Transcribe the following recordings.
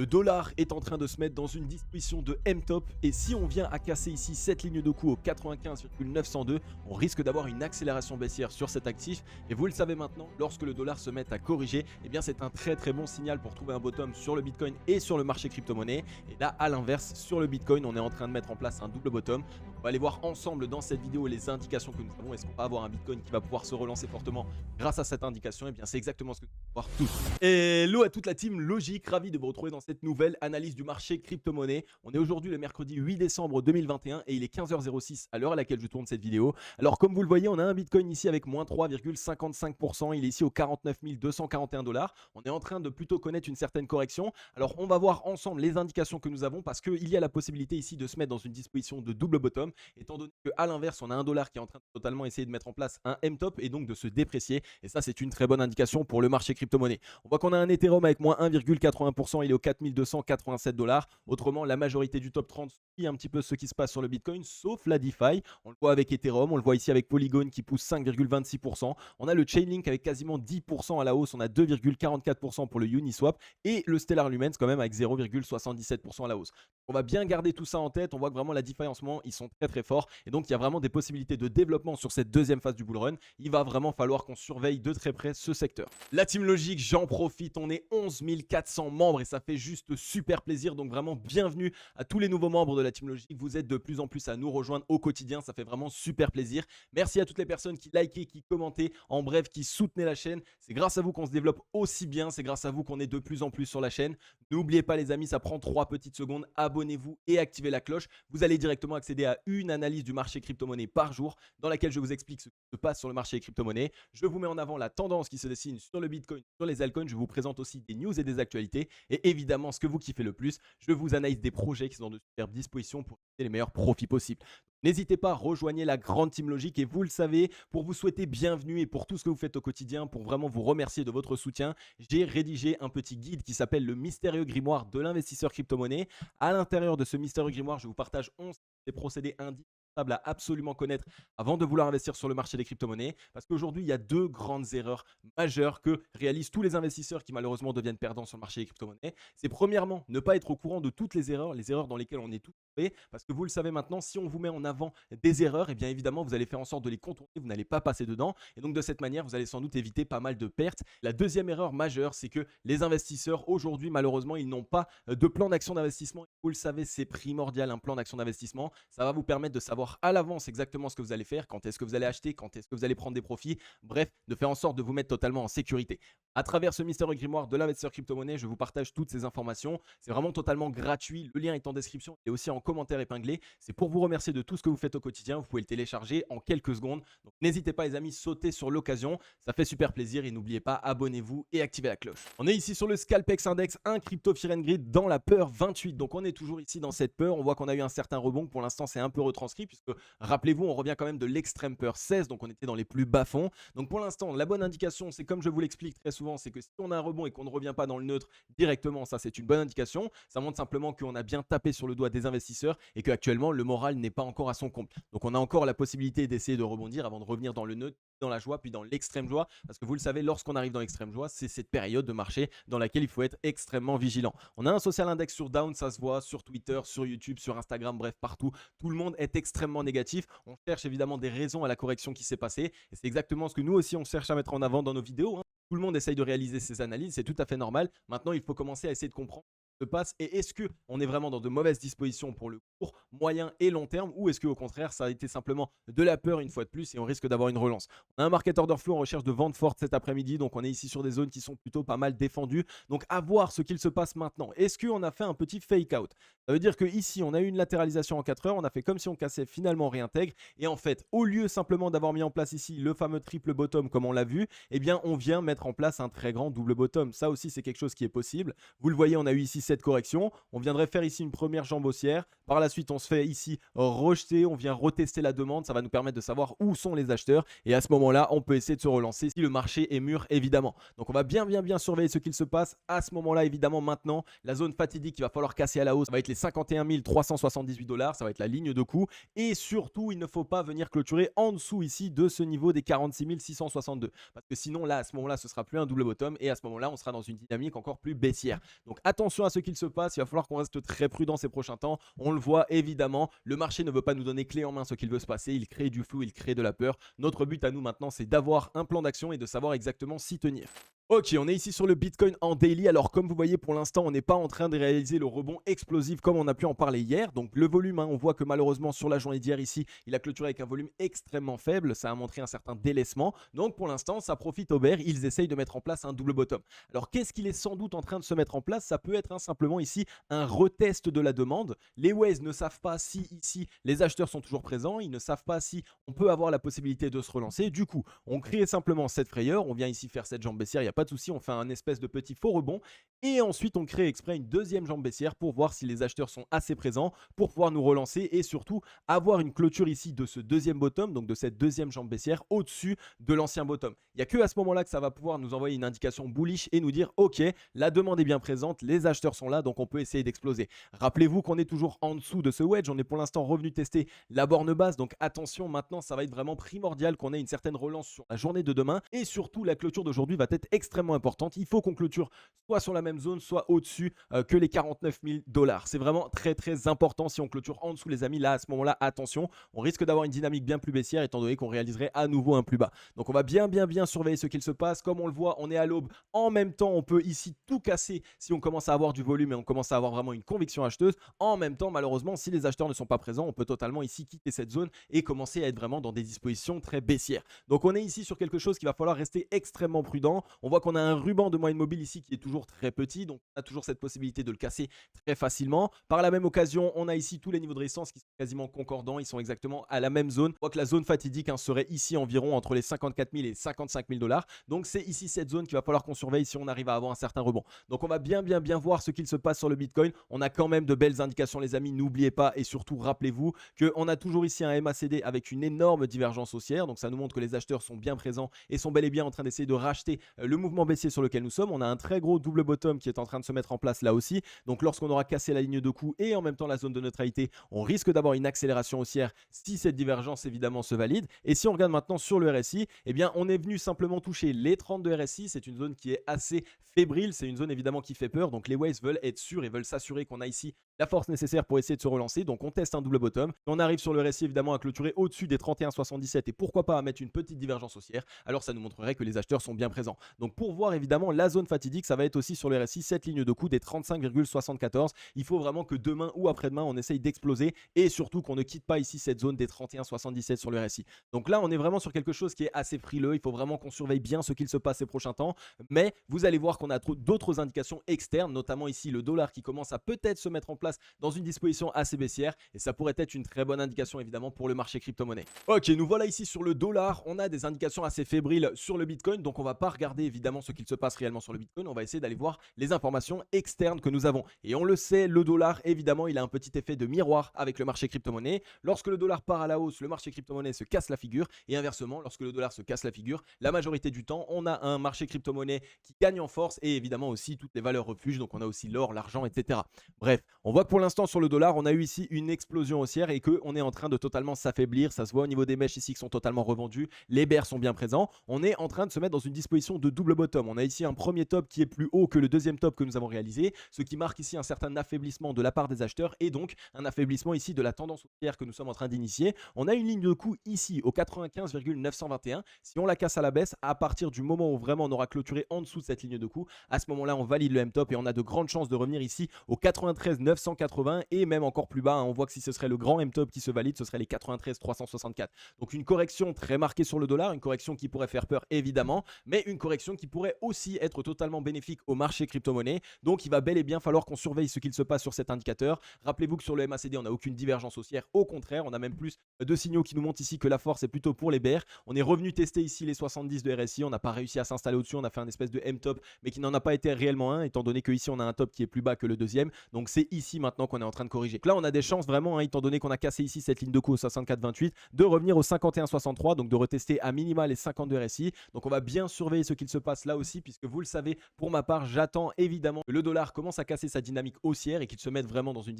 Le dollar est en train de se mettre dans une disposition de M-top et si on vient à casser ici cette ligne de coup au 95,902, on risque d'avoir une accélération baissière sur cet actif et vous le savez maintenant, lorsque le dollar se met à corriger, eh bien c'est un très bon signal pour trouver un bottom sur le Bitcoin et sur le marché crypto-monnaie. Et là, à l'inverse, sur le Bitcoin, on est en train de mettre en place un double bottom. Donc, on va aller voir ensemble dans cette vidéo les indications que nous avons. Est-ce qu'on va avoir un Bitcoin qui va pouvoir se relancer fortement grâce à cette indication? Eh bien c'est exactement ce que nous allons voir tous. Hello à toute la team Logique, ravi de vous retrouver dans cette nouvelle analyse du marché crypto-monnaie. On est aujourd'hui le mercredi 8 décembre 2021 et il est 15h06 à l'heure à laquelle je tourne cette vidéo. Alors comme vous le voyez, on a un Bitcoin ici avec moins 3,55%. Il est ici aux 49 241 $. On est en train de plutôt connaître une certaine correction. Alors on va voir ensemble les indications que nous avons parce qu'il y a la possibilité ici de se mettre dans une disposition de double bottom, étant donné qu'à l'inverse, on a un dollar qui est en train de totalement essayer de mettre en place un M-top et donc de se déprécier. Et ça, c'est une très bonne indication pour le marché crypto-monnaie. On voit qu'on a un Ethereum avec moins 1,80%, il est aux 4287 $. Autrement, la majorité du top 30 suit un petit peu ce qui se passe sur le Bitcoin, sauf la DeFi. On le voit avec Ethereum, on le voit ici avec Polygon qui pousse 5,26%. On a le Chainlink avec quasiment 10% à la hausse, on a 2,44% pour le Uniswap et le Stellar Lumens quand même avec 0,77% à la hausse. On va bien garder tout ça en tête, on voit que vraiment la DeFi en ce moment, ils sont très forts et donc il y a vraiment des possibilités de développement sur cette deuxième phase du bull run. Il va vraiment falloir qu'on surveille de très près ce secteur. La team Logique, j'en profite, on est 11 400 membres et ça fait juste super plaisir, donc vraiment bienvenue à tous les nouveaux membres de la team Logique. Vous êtes de plus en plus à nous rejoindre au quotidien, ça fait vraiment super plaisir. Merci à toutes les personnes qui likaient, qui commentaient, en bref qui soutenaient la chaîne. C'est grâce à vous qu'on se développe aussi bien, c'est grâce à vous qu'on est de plus en plus sur la chaîne. N'oubliez pas les amis, ça prend 3 petites secondes, abonnez-vous et activez la cloche. Vous allez directement accéder à une analyse du marché crypto-monnaie par jour dans laquelle je vous explique ce qui se passe sur le marché crypto-monnaie. Je vous mets en avant la tendance qui se dessine sur le Bitcoin, sur les altcoins. Je vous présente aussi des news et des actualités. Et évidemment, ce que vous kiffez le plus, je vous analyse des projets qui sont de superbes dispositions pour faire les meilleurs profits possibles. N'hésitez pas, rejoignez la grande team Logique et vous le savez, pour vous souhaiter bienvenue et pour tout ce que vous faites au quotidien, pour vraiment vous remercier de votre soutien, j'ai rédigé un petit guide qui s'appelle le mystérieux grimoire de l'investisseur crypto-monnaie. À l'intérieur de ce mystérieux grimoire, je vous partage 11 des procédés indispensables à absolument connaître avant de vouloir investir sur le marché des crypto-monnaies, parce qu'aujourd'hui il y a deux grandes erreurs majeures que réalisent tous les investisseurs qui malheureusement deviennent perdants sur le marché des crypto-monnaies. C'est premièrement ne pas être au courant de toutes les erreurs dans lesquelles on est tous tombés, parce que vous le savez maintenant, si on vous met en avant des erreurs, et bien évidemment vous allez faire en sorte de les contourner, vous n'allez pas passer dedans, et donc de cette manière vous allez sans doute éviter pas mal de pertes. La deuxième erreur majeure, c'est que les investisseurs aujourd'hui malheureusement ils n'ont pas de plan d'action d'investissement. Vous le savez, c'est primordial, un plan d'action d'investissement, ça va vous permettre de savoir à l'avance exactement ce que vous allez faire, quand est-ce que vous allez acheter, quand est-ce que vous allez prendre des profits, bref, de faire en sorte de vous mettre totalement en sécurité. À travers ce mystérieux grimoire de l'investisseur crypto-monnaie, je vous partage toutes ces informations. C'est vraiment totalement gratuit. Le lien est en description et aussi en commentaire épinglé. C'est pour vous remercier de tout ce que vous faites au quotidien. Vous pouvez le télécharger en quelques secondes. Donc n'hésitez pas les amis, sautez sur l'occasion. Ça fait super plaisir et n'oubliez pas, abonnez-vous et activez la cloche. On est ici sur le Scalpex Index, un crypto Fear and Greed dans la peur 28. Donc on est toujours ici dans cette peur. On voit qu'on a eu un certain rebond. Pour l'instant, c'est un peu retranscrit puisque rappelez-vous, on revient quand même de l'extrême peur 16. Donc on était dans les plus bas fonds. Donc pour l'instant, la bonne indication, c'est comme je vous l'explique très souvent, c'est que si on a un rebond et qu'on ne revient pas dans le neutre directement, ça c'est une bonne indication. Ça montre simplement qu'on a bien tapé sur le doigt des investisseurs et qu'actuellement le moral n'est pas encore à son comble. Donc on a encore la possibilité d'essayer de rebondir avant de revenir dans le neutre, dans la joie, puis dans l'extrême joie. Parce que vous le savez, lorsqu'on arrive dans l'extrême joie, c'est cette période de marché dans laquelle il faut être extrêmement vigilant. On a un social index sur down, ça se voit sur Twitter, sur YouTube, sur Instagram, bref, partout. Tout le monde est extrêmement négatif. On cherche évidemment des raisons à la correction qui s'est passée. Et c'est exactement ce que nous aussi on cherche à mettre en avant dans nos vidéos. Tout le monde essaye de réaliser ces analyses, c'est tout à fait normal. Maintenant, il faut commencer à essayer de comprendre ce qui se passe et est-ce qu'on est vraiment dans de mauvaises dispositions pour le court, moyen et long terme ou est-ce qu'au contraire, ça a été simplement de la peur une fois de plus et on risque d'avoir une relance. On a un market order flow en recherche de vente forte cet après-midi, donc on est ici sur des zones qui sont plutôt pas mal défendues. Donc à voir ce qu'il se passe maintenant. Est-ce qu'on a fait un petit fake out? Ça veut dire qu'ici, on a eu une latéralisation en 4 heures, on a fait comme si on cassait, finalement on réintègre et en fait, au lieu simplement d'avoir mis en place ici le fameux triple bottom comme on l'a vu, eh bien on vient mettre en place un très grand double bottom. Ça aussi, c'est quelque chose qui est possible. Vous le voyez, on a eu ici cette correction. On viendrait faire ici une première jambe haussière. Par la suite, on se fait ici rejeter. On vient retester la demande. Ça va nous permettre de savoir où sont les acheteurs. Et à ce moment-là, on peut essayer de se relancer si le marché est mûr, évidemment. Donc, on va bien surveiller ce qu'il se passe. À ce moment-là, évidemment, maintenant, la zone fatidique qu'il va falloir casser à la hausse, ça va être les 51 378 $. Ça va être la ligne de coup. Et surtout, il ne faut pas venir clôturer en dessous ici de ce niveau des 46 662. Parce que sinon, là, à ce moment-là, ce sera plus un double bottom. Et à ce moment-là, on sera dans une dynamique encore plus baissière. Donc, attention à ce qu'il se passe, il va falloir qu'on reste très prudent ces prochains temps. On le voit évidemment, le marché ne veut pas nous donner clé en main ce qu'il veut se passer, il crée du flou, il crée de la peur. Notre but à nous maintenant, c'est d'avoir un plan d'action et de savoir exactement s'y tenir. Ok, on est ici sur le Bitcoin en daily. Alors comme vous voyez pour l'instant, on n'est pas en train de réaliser le rebond explosif comme on a pu en parler hier. Donc le volume, on voit que malheureusement sur la journée d'hier ici, il a clôturé avec un volume extrêmement faible. Ça a montré un certain délaissement. Donc pour l'instant, ça profite aux bears. Ils essayent de mettre en place un double bottom. Alors qu'est-ce qu'il est sans doute en train de se mettre en place? Ça peut être simplement ici un retest de la demande. Les Waze ne savent pas si ici les acheteurs sont toujours présents. Ils ne savent pas si on peut avoir la possibilité de se relancer. Du coup, on crée simplement cette frayeur. On vient ici faire cette jambe baissière. Il n'y a pas de souci. On fait un espèce de petit faux rebond et ensuite on crée exprès une deuxième jambe baissière pour voir si les acheteurs sont assez présents pour pouvoir nous relancer et surtout avoir une clôture ici de ce deuxième bottom, donc de cette deuxième jambe baissière au-dessus de l'ancien bottom. Il n'y a que à ce moment-là que ça va pouvoir nous envoyer une indication bullish et nous dire ok, la demande est bien présente, les acheteurs sont là, donc on peut essayer d'exploser. Rappelez-vous qu'on est toujours en dessous de ce wedge, on est pour l'instant revenu tester la borne basse, donc attention, maintenant ça va être vraiment primordial qu'on ait une certaine relance sur la journée de demain et surtout la clôture d'aujourd'hui va être extrêmement importante. Il faut qu'on clôture soit sur la même zone, soit au-dessus que les 49 000 $. C'est vraiment très très important. Si on clôture en dessous les amis, là à ce moment-là, attention, on risque d'avoir une dynamique bien plus baissière étant donné qu'on réaliserait à nouveau un plus bas. Donc on va bien surveiller ce qu'il se passe. Comme on le voit, on est à l'aube. En même temps, on peut ici tout casser si on commence à avoir du volume et on commence à avoir vraiment une conviction acheteuse. En même temps, malheureusement, si les acheteurs ne sont pas présents, on peut totalement ici quitter cette zone et commencer à être vraiment dans des dispositions très baissières. Donc on est ici sur quelque chose qu'il va falloir rester extrêmement prudent. On voit qu'on a un ruban de moyenne mobile ici qui est toujours très petit, donc on a toujours cette possibilité de le casser très facilement. Par la même occasion, on a ici tous les niveaux de résistance qui sont quasiment concordants, ils sont exactement à la même zone. On voit que la zone fatidique serait ici environ entre les 54 000 et 55 000 $. Donc c'est ici cette zone qu'il va falloir qu'on surveille si on arrive à avoir un certain rebond. Donc on va bien voir ce qu'il se passe sur le Bitcoin. On a quand même de belles indications les amis, n'oubliez pas et surtout rappelez-vous qu'on a toujours ici un MACD avec une énorme divergence haussière. Donc ça nous montre que les acheteurs sont bien présents et sont bel et bien en train d'essayer de racheter le mouvement baissier sur lequel nous sommes. On a un très gros double bottom qui est en train de se mettre en place là aussi. Donc lorsqu'on aura cassé la ligne de coup et en même temps la zone de neutralité, on risque d'avoir une accélération haussière si cette divergence évidemment se valide. Et si on regarde maintenant sur le RSI, eh bien on est venu simplement toucher les 30 de RSI. C'est une zone qui est assez fébrile, c'est une zone évidemment qui fait peur. Donc les waves veulent être sûrs et veulent s'assurer qu'on a ici la force nécessaire pour essayer de se relancer. Donc on teste un double bottom. On arrive sur le RSI évidemment à clôturer au-dessus des 31,77 et pourquoi pas à mettre une petite divergence haussière. Alors ça nous montrerait que les acheteurs sont bien présents. Donc pour voir évidemment la zone fatidique, ça va être aussi sur le RSI cette ligne de coup des 35,74. Il faut vraiment que demain ou après-demain on essaye d'exploser et surtout qu'on ne quitte pas ici cette zone des 31,77 sur le RSI. Donc là on est vraiment sur quelque chose qui est assez frileux. Il faut vraiment qu'on surveille bien ce qu'il se passe ces prochains temps. Mais vous allez voir qu'on a d'autres indications externes, notamment ici le dollar qui commence à peut-être se mettre en place dans une disposition assez baissière et ça pourrait être une très bonne indication évidemment pour le marché crypto-monnaie. Ok, nous voilà ici sur le dollar. On a des indications assez fébriles sur le Bitcoin, donc on va pas regarder évidemment ce qu'il se passe réellement sur le Bitcoin. On va essayer d'aller voir les informations externes que nous avons. Et on le sait, le dollar évidemment il a un petit effet de miroir avec le marché crypto-monnaie. Lorsque le dollar part à la hausse, le marché crypto-monnaie se casse la figure et inversement, lorsque le dollar se casse la figure, la majorité du temps on a un marché crypto-monnaie qui gagne en force et évidemment aussi toutes les valeurs refuges, donc on a aussi l'or, l'argent, etc. Bref, on voit que pour l'instant sur le dollar on a eu ici une explosion haussière et qu'on est en train de totalement s'affaiblir. Ça se voit au niveau des mèches ici qui sont totalement revendues, les bears sont bien présents. On est en train de se mettre dans une disposition de double bottom. On a ici un premier top qui est plus haut que le deuxième top que nous avons réalisé, ce qui marque ici un certain affaiblissement de la part des acheteurs et donc un affaiblissement ici de la tendance haussière que nous sommes en train d'initier. On a une ligne de coup ici au 95,921. Si on la casse à la baisse, à partir du moment où vraiment on aura clôturé en dessous de cette ligne de coup, à ce moment-là on valide le M-top et on a de grandes chances de revenir ici au 93,980 et même encore plus bas. On voit que si ce serait le grand M-top qui se valide, ce serait les 93,364. Donc une correction très marquée sur le dollar, une correction qui pourrait faire peur évidemment, mais une correction qui pourrait aussi être totalement bénéfique au marché crypto-monnaie. Donc il va bel et bien falloir qu'on surveille ce qu'il se passe sur cet indicateur. Rappelez-vous que sur le MACD, on n'a aucune divergence haussière. Au contraire, on a même plus de signaux qui nous montrent ici que la force est plutôt pour les bears. On est revenu tester ici les 70 de RSI. On n'a pas réussi à s'installer au-dessus. On a fait un espèce de M-top, mais qui n'en a pas été réellement un, étant donné qu'ici on a un top qui est plus bas que le deuxième. Donc c'est ici maintenant qu'on est en train de corriger. Donc là, on a des chances vraiment, étant donné qu'on a cassé ici cette ligne de coup au 64,28, de revenir au 51,63, donc de retester à minima les 50 de RSI. Donc on va bien surveiller ce qu'il se passe là aussi, puisque vous le savez, pour ma part, j'attends évidemment que le dollar commence à casser sa dynamique haussière et qu'il se mette vraiment dans une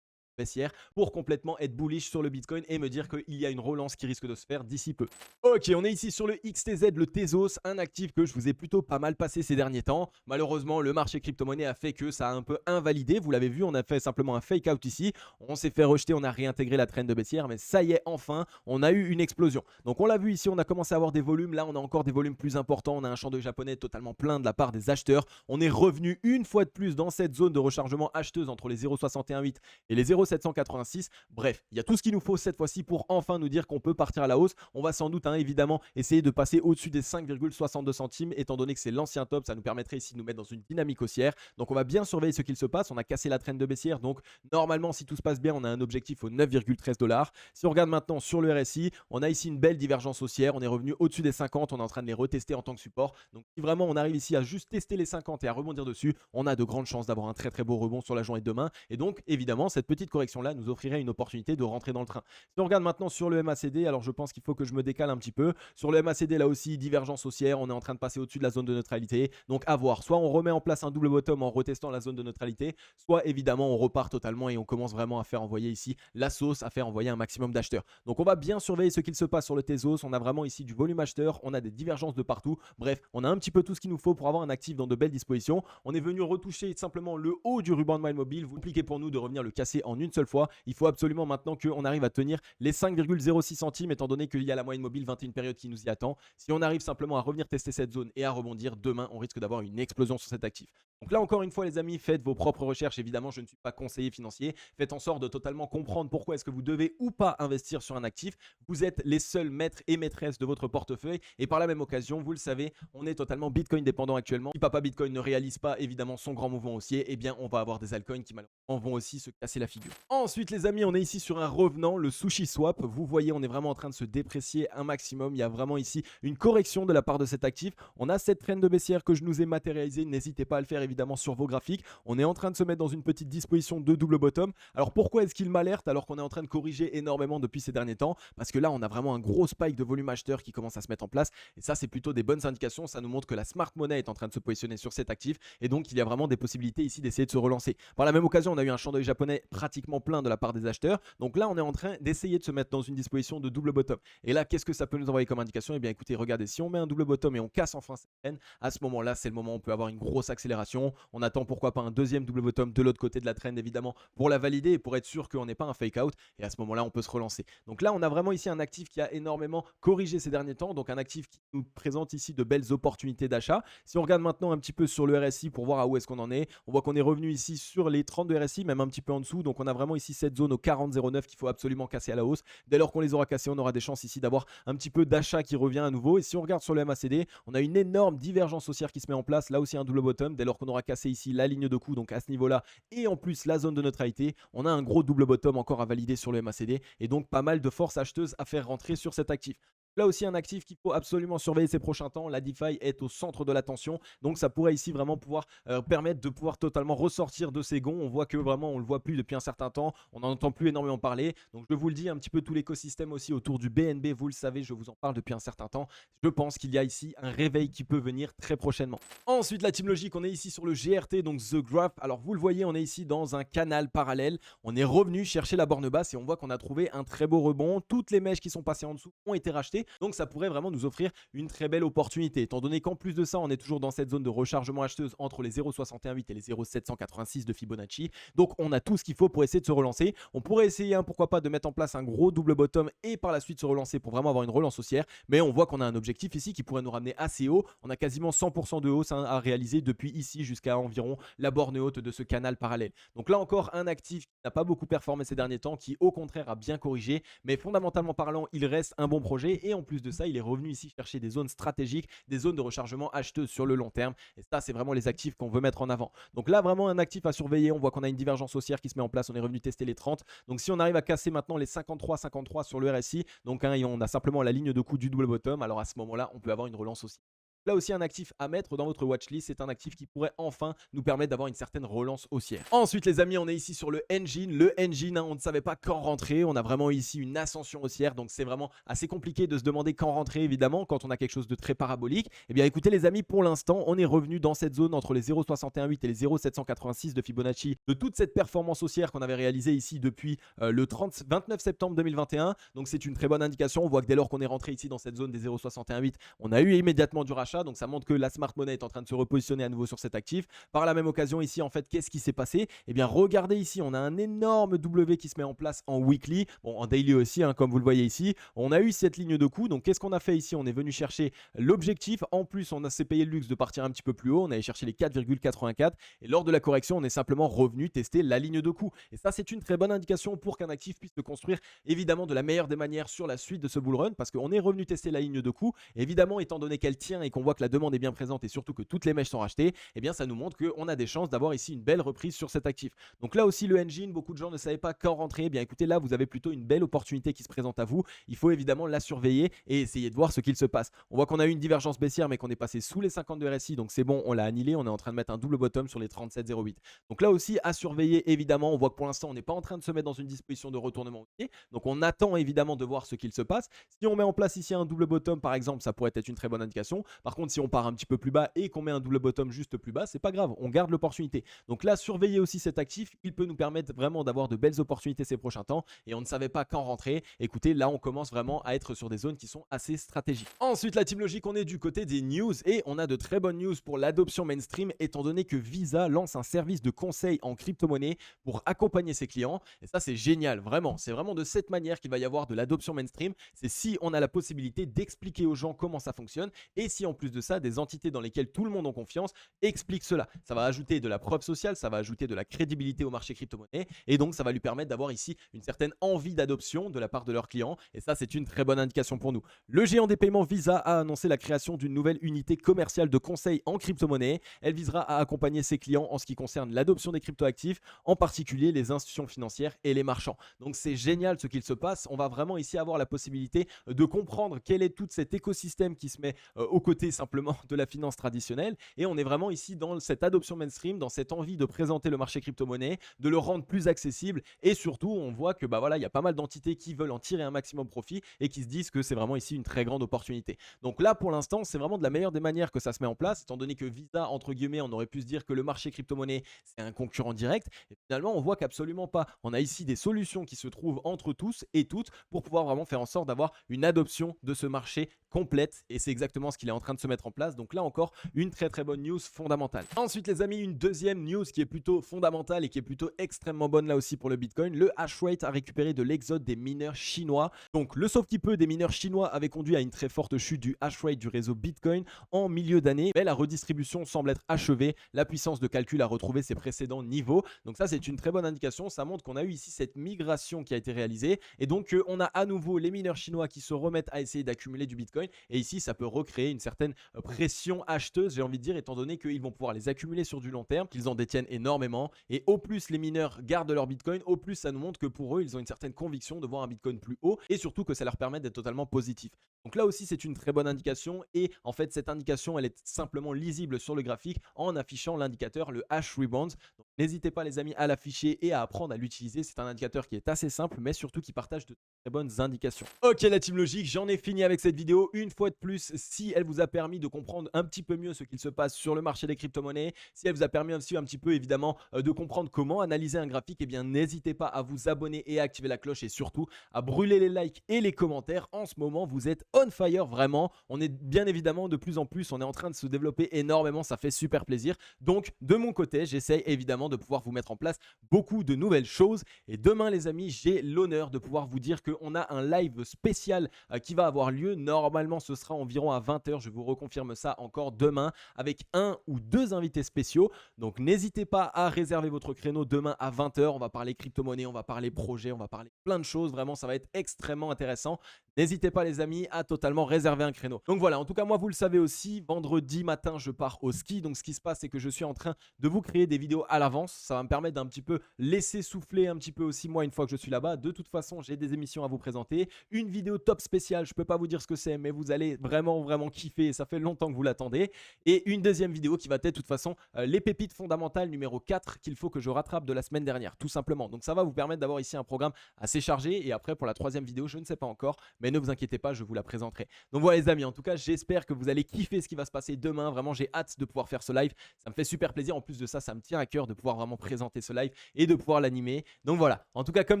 baissière pour complètement être bullish sur le Bitcoin et me dire qu'il y a une relance qui risque de se faire d'ici peu. Ok, on est ici sur le XTZ, le Tezos, un actif que je vous ai plutôt pas mal passé ces derniers temps. Malheureusement, le marché crypto-monnaie a fait que ça a un peu invalidé. Vous l'avez vu, on a fait simplement un fake out ici. On s'est fait rejeter, on a réintégré la trend de baissière, mais ça y est, enfin, on a eu une explosion. Donc on l'a vu ici, on a commencé à avoir des volumes. Là, on a encore des volumes plus importants. On a un champ de japonais totalement plein de la part des acheteurs. On est revenu une fois de plus dans cette zone de rechargement acheteuse entre les 0,618 et les 0,786. Bref, il y a tout ce qu'il nous faut cette fois-ci pour enfin nous dire qu'on peut partir à la hausse. On va sans doute évidemment essayer de passer au-dessus des 5,62 centimes étant donné que c'est l'ancien top. Ça nous permettrait ici de nous mettre dans une dynamique haussière. Donc on va bien surveiller ce qu'il se passe. On a cassé la trend de baissière. Donc normalement, si tout se passe bien, on a un objectif au 9,13 $. Si on regarde maintenant sur le RSI, on a ici une belle divergence haussière. On est revenu au-dessus des 50. On est en train de les retester en tant que support. Donc si vraiment on arrive ici à juste tester les 50 et à rebondir dessus, on a de grandes chances d'avoir un très très beau rebond sur la journée de demain. Et donc évidemment, cette petite correction là nous offrirait une opportunité de rentrer dans le train. Si on regarde maintenant sur le MACD, alors je pense qu'il faut que je me décale un petit peu. Sur le MACD, là aussi, divergence haussière. On est en train de passer au-dessus de la zone de neutralité. Donc à voir. Soit on remet en place un double bottom en retestant la zone de neutralité, soit évidemment on repart totalement et on commence vraiment à faire envoyer ici la sauce, à faire envoyer un maximum d'acheteurs. Donc on va bien surveiller ce qu'il se passe sur le Tezos. On a vraiment ici du volume acheteur. On a des divergences de partout. Bref, on a un petit peu tout ce qu'il nous faut pour avoir un actif dans de belles dispositions. On est venu retoucher simplement le haut du ruban de Mile Mobile. Vous compliquez pour nous de revenir le casser en une seule fois. Il faut absolument maintenant qu'on arrive à tenir les 5,06 centimes étant donné qu'il y a la moyenne mobile 21 période qui nous y attend. Si on arrive simplement à revenir tester cette zone et à rebondir, demain on risque d'avoir une explosion sur cet actif. Donc là encore une fois les amis, faites vos propres recherches. Évidemment, je ne suis pas conseiller financier. Faites en sorte de totalement comprendre pourquoi est-ce que vous devez ou pas investir sur un actif. Vous êtes les seuls maîtres et maîtresses de votre portefeuille et par la même occasion, vous le savez, on est totalement Bitcoin dépendant actuellement. Si Papa Bitcoin ne réalise pas évidemment son grand mouvement haussier, eh bien on va avoir des altcoins qui malheureusement vont aussi se casser la figure. Ensuite les amis, on est ici sur un revenant, le Sushi Swap. Vous voyez, on est vraiment en train de se déprécier un maximum. Il y a vraiment ici une correction de la part de cet actif. On a cette trend de baissière que je nous ai matérialisée. N'hésitez pas à le faire évidemment sur vos graphiques. On est en train de se mettre dans une petite disposition de double bottom. Alors pourquoi est-ce qu'il m'alerte alors qu'on est en train de corriger énormément depuis ces derniers temps? Parce que là, on a vraiment un gros spike de volume acheteur qui commence à se mettre en place. Et ça, c'est plutôt des bonnes indications. Ça nous montre que la smart money est en train de se positionner sur cet actif. Et donc, il y a vraiment des possibilités ici d'essayer de se relancer. Par la même occasion, on a eu un champ d'œil japonais pratiquement plein de la part des acheteurs. Donc là, on est en train d'essayer de se mettre dans une disposition de double bottom. Et là, qu'est-ce que ça peut nous envoyer comme indication? Eh bien, écoutez, regardez, si on met un double bottom et on casse enfin cette traîne, à ce moment-là, c'est le moment où on peut avoir une grosse accélération. On attend pourquoi pas un deuxième double bottom de l'autre côté de la trend, évidemment, pour la valider et pour être sûr qu'on n'est pas un fake out. Et à ce moment-là, on peut se relancer. Donc là, on a vraiment ici un actif qui a énormément corrigé ces derniers temps. Donc un actif qui nous présente ici de belles opportunités d'achat. Si on regarde maintenant un petit peu sur le RSI pour voir à où est-ce qu'on en est, on voit qu'on est revenu ici sur les 30 de RSI, même un petit peu en dessous. Donc on a vraiment ici cette zone au 40,09 qu'il faut absolument casser à la hausse. Dès lors qu'on les aura cassés, on aura des chances ici d'avoir un petit peu d'achat qui revient à nouveau. Et si on regarde sur le MACD, on a une énorme divergence haussière qui se met en place. Là aussi un double bottom. Dès lors qu'on aura cassé ici la ligne de coup, donc à ce niveau-là, et en plus la zone de neutralité, on a un gros double bottom encore à valider sur le MACD. Et donc pas mal de force acheteuse à faire rentrer sur cet actif. Là aussi un actif qu'il faut absolument surveiller ces prochains temps. La DeFi est au centre de l'attention. Donc ça pourrait ici vraiment pouvoir permettre de pouvoir totalement ressortir de ces gonds. On voit que vraiment on le voit plus depuis un certain temps. On n'en entend plus énormément parler. Donc je vous le dis un petit peu tout l'écosystème aussi autour du BNB. Vous le savez, je vous en parle depuis un certain temps. Je pense qu'il y a ici un réveil qui peut venir très prochainement. Ensuite la Team Logic, on est ici sur le GRT, donc The Graph. Alors vous le voyez, on est ici dans un canal parallèle. On est revenu chercher la borne basse et on voit qu'on a trouvé un très beau rebond. Toutes les mèches qui sont passées en dessous ont été rachetées. Donc ça pourrait vraiment nous offrir une très belle opportunité. Étant donné qu'en plus de ça, on est toujours dans cette zone de rechargement acheteuse entre les 0,618 et les 0,786 de Fibonacci. Donc on a tout ce qu'il faut pour essayer de se relancer. On pourrait essayer, pourquoi pas, de mettre en place un gros double bottom et par la suite se relancer pour vraiment avoir une relance haussière. Mais on voit qu'on a un objectif ici qui pourrait nous ramener assez haut. On a quasiment 100% de hausse à réaliser depuis ici jusqu'à environ la borne haute de ce canal parallèle. Donc là encore, un actif qui n'a pas beaucoup performé ces derniers temps, qui au contraire a bien corrigé. Mais fondamentalement parlant, il reste un bon projet et en plus de ça, il est revenu ici chercher des zones stratégiques, des zones de rechargement acheteuses sur le long terme. Et ça, c'est vraiment les actifs qu'on veut mettre en avant. Donc là, vraiment un actif à surveiller. On voit qu'on a une divergence haussière qui se met en place. On est revenu tester les 30. Donc si on arrive à casser maintenant les 53 sur le RSI, donc on a simplement la ligne de coup du double bottom, alors à ce moment-là, on peut avoir une relance aussi. Là aussi, un actif à mettre dans votre watchlist, c'est un actif qui pourrait enfin nous permettre d'avoir une certaine relance haussière. Ensuite, les amis, on est ici sur le Engine. Le Engine, hein, on ne savait pas quand rentrer. On a vraiment ici une ascension haussière, donc c'est vraiment assez compliqué de se demander quand rentrer, évidemment, quand on a quelque chose de très parabolique. Eh bien, écoutez, les amis, pour l'instant, on est revenu dans cette zone entre les 0,618 et les 0,786 de Fibonacci de toute cette performance haussière qu'on avait réalisée ici depuis le 29 septembre 2021. Donc, c'est une très bonne indication. On voit que dès lors qu'on est rentré ici dans cette zone des 0,618, on a eu immédiatement du rachat. Donc, ça montre que la smart money est en train de se repositionner à nouveau sur cet actif. Par la même occasion, ici, en fait, qu'est-ce qui s'est passé? Eh bien, regardez ici, on a un énorme W qui se met en place en weekly, bon, en daily aussi, hein, comme vous le voyez ici. On a eu cette ligne de coup. Donc, qu'est-ce qu'on a fait ici? On est venu chercher l'objectif. En plus, on s'est payé le luxe de partir un petit peu plus haut. On allait chercher les 4,84. Et lors de la correction, on est simplement revenu tester la ligne de coup. Et ça, c'est une très bonne indication pour qu'un actif puisse se construire, évidemment, de la meilleure des manières sur la suite de ce bull run, parce qu'on est revenu tester la ligne de coup. Évidemment, étant donné qu'elle tient et qu'on voit que la demande est bien présente et surtout que toutes les mèches sont rachetées, eh bien, ça nous montre qu'on a des chances d'avoir ici une belle reprise sur cet actif. Donc là aussi, le Engine, beaucoup de gens ne savaient pas quand rentrer. Eh bien, écoutez, là, vous avez plutôt une belle opportunité qui se présente à vous. Il faut évidemment la surveiller et essayer de voir ce qu'il se passe. On voit qu'on a eu une divergence baissière, mais qu'on est passé sous les 50 de RSI. Donc c'est bon, on l'a annihilé. On est en train de mettre un double bottom sur les 37,08. Donc là aussi, à surveiller, évidemment. On voit que pour l'instant, on n'est pas en train de se mettre dans une disposition de retournement haussier. Donc on attend évidemment de voir ce qu'il se passe. Si on met en place ici un double bottom, par exemple, ça pourrait être une très bonne indication. Par contre, si on part un petit peu plus bas et qu'on met un double bottom juste plus bas, c'est pas grave. On garde l'opportunité. Donc là, surveillez aussi cet actif. Il peut nous permettre vraiment d'avoir de belles opportunités ces prochains temps. Et on ne savait pas quand rentrer. Écoutez, là, on commence vraiment à être sur des zones qui sont assez stratégiques. Ensuite, la team logique, on est du côté des news et on a de très bonnes news pour l'adoption mainstream, étant donné que Visa lance un service de conseil en crypto-monnaie pour accompagner ses clients. Et ça, c'est génial, vraiment. C'est vraiment de cette manière qu'il va y avoir de l'adoption mainstream. C'est si on a la possibilité d'expliquer aux gens comment ça fonctionne et si en plus de ça, des entités dans lesquelles tout le monde a confiance expliquent cela. Ça va ajouter de la preuve sociale, ça va ajouter de la crédibilité au marché crypto-monnaie et donc ça va lui permettre d'avoir ici une certaine envie d'adoption de la part de leurs clients. Et ça, c'est une très bonne indication pour nous. Le géant des paiements Visa a annoncé la création d'une nouvelle unité commerciale de conseil en crypto-monnaie. Elle visera à accompagner ses clients en ce qui concerne l'adoption des cryptoactifs, en particulier les institutions financières et les marchands. Donc c'est génial ce qu'il se passe. On va vraiment ici avoir la possibilité de comprendre quel est tout cet écosystème qui se met aux côtés simplement de la finance traditionnelle. Et on est vraiment ici dans cette adoption mainstream, dans cette envie de présenter le marché crypto-monnaie, de le rendre plus accessible. Et surtout, on voit que bah voilà, il y a pas mal d'entités qui veulent en tirer un maximum profit et qui se disent que c'est vraiment ici une très grande opportunité. Donc là, pour l'instant, c'est vraiment de la meilleure des manières que ça se met en place, étant donné que Visa, entre guillemets, on aurait pu se dire que le marché crypto-monnaie, c'est un concurrent direct. Et finalement, on voit qu'absolument pas. On a ici des solutions qui se trouvent entre tous et toutes pour pouvoir vraiment faire en sorte d'avoir une adoption de ce marché complète. Et c'est exactement ce qu'il est en train de se mettre en place. Donc là encore, une très très bonne news fondamentale. Ensuite, les amis, une deuxième news qui est plutôt fondamentale et qui est plutôt extrêmement bonne là aussi pour le Bitcoin. Le hash rate a récupéré de l'exode des mineurs chinois. Donc le sauf qui peut des mineurs chinois avait conduit à une très forte chute du hash rate du réseau Bitcoin en milieu d'année. Mais la redistribution semble être achevée. La puissance de calcul a retrouvé ses précédents niveaux. Donc ça, c'est une très bonne indication. Ça montre qu'on a eu ici cette migration qui a été réalisée. Et donc, on a à nouveau les mineurs chinois qui se remettent à essayer d'accumuler du Bitcoin. Et ici, ça peut recréer une certaine pression acheteuse, j'ai envie de dire, étant donné qu'ils vont pouvoir les accumuler sur du long terme, qu'ils en détiennent énormément. Et au plus les mineurs gardent leur Bitcoin, au plus ça nous montre que pour eux, ils ont une certaine conviction de voir un Bitcoin plus haut et surtout que ça leur permet d'être totalement positif. Donc là aussi, c'est une très bonne indication. Et en fait, cette indication, elle est simplement lisible sur le graphique en affichant l'indicateur, le hash rebound. Donc, n'hésitez pas, les amis, à l'afficher et à apprendre à l'utiliser. C'est un indicateur qui est assez simple, mais surtout qui partage de très bonnes indications. Ok, la team logique, j'en ai fini avec cette vidéo. Une fois de plus, si elle vous a permis de comprendre un petit peu mieux ce qu'il se passe sur le marché des crypto-monnaies, si elle vous a permis aussi un petit peu, évidemment, de comprendre comment analyser un graphique, eh bien, n'hésitez pas à vous abonner et à activer la cloche et surtout à brûler les likes et les commentaires. En ce moment, vous êtes on fire, vraiment. On est bien évidemment de plus en plus, on est en train de se développer énormément, ça fait super plaisir. Donc, de mon côté, j'essaye évidemment de pouvoir vous mettre en place beaucoup de nouvelles choses. Et demain, les amis, j'ai l'honneur de pouvoir vous dire qu'on a un live spécial qui va avoir lieu. Normalement, ce sera environ à 20 h. Je vous reconfirme ça encore demain avec un ou deux invités spéciaux. Donc, n'hésitez pas à réserver votre créneau demain à 20 h. On va parler crypto-monnaie, on va parler projet, on va parler plein de choses. Vraiment, ça va être extrêmement intéressant. N'hésitez pas, les amis, à totalement réserver un créneau. Donc voilà, en tout cas, moi, vous le savez aussi, vendredi matin, je pars au ski. Donc, ce qui se passe, c'est que je suis en train de vous créer des vidéos à l'avance. Ça va me permettre d'un petit peu laisser souffler un petit peu aussi moi une fois que je suis là-bas. De toute façon, j'ai des émissions à vous présenter. Une vidéo top spéciale, je peux pas vous dire ce que c'est, mais vous allez vraiment, vraiment kiffer. ça fait longtemps que vous l'attendez. Et une deuxième vidéo qui va être de toute façon les pépites fondamentales numéro 4 qu'il faut que je rattrape de la semaine dernière, tout simplement. Donc ça va vous permettre d'avoir ici un programme assez chargé. Et après pour la troisième vidéo, je ne sais pas encore, mais ne vous inquiétez pas, je vous la présenterai. Donc voilà les amis, en tout cas j'espère que vous allez kiffer ce qui va se passer demain. Vraiment j'ai hâte de pouvoir faire ce live, ça me fait super plaisir. En plus de ça, ça me tient à cœur de pouvoir vraiment présenter ce live et de pouvoir l'animer. Donc voilà, en tout cas comme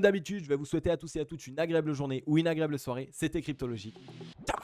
d'habitude, je vais vous souhaiter à tous et à toutes une agréable journée ou une agréable soirée. C'était Cryptologie. Ciao.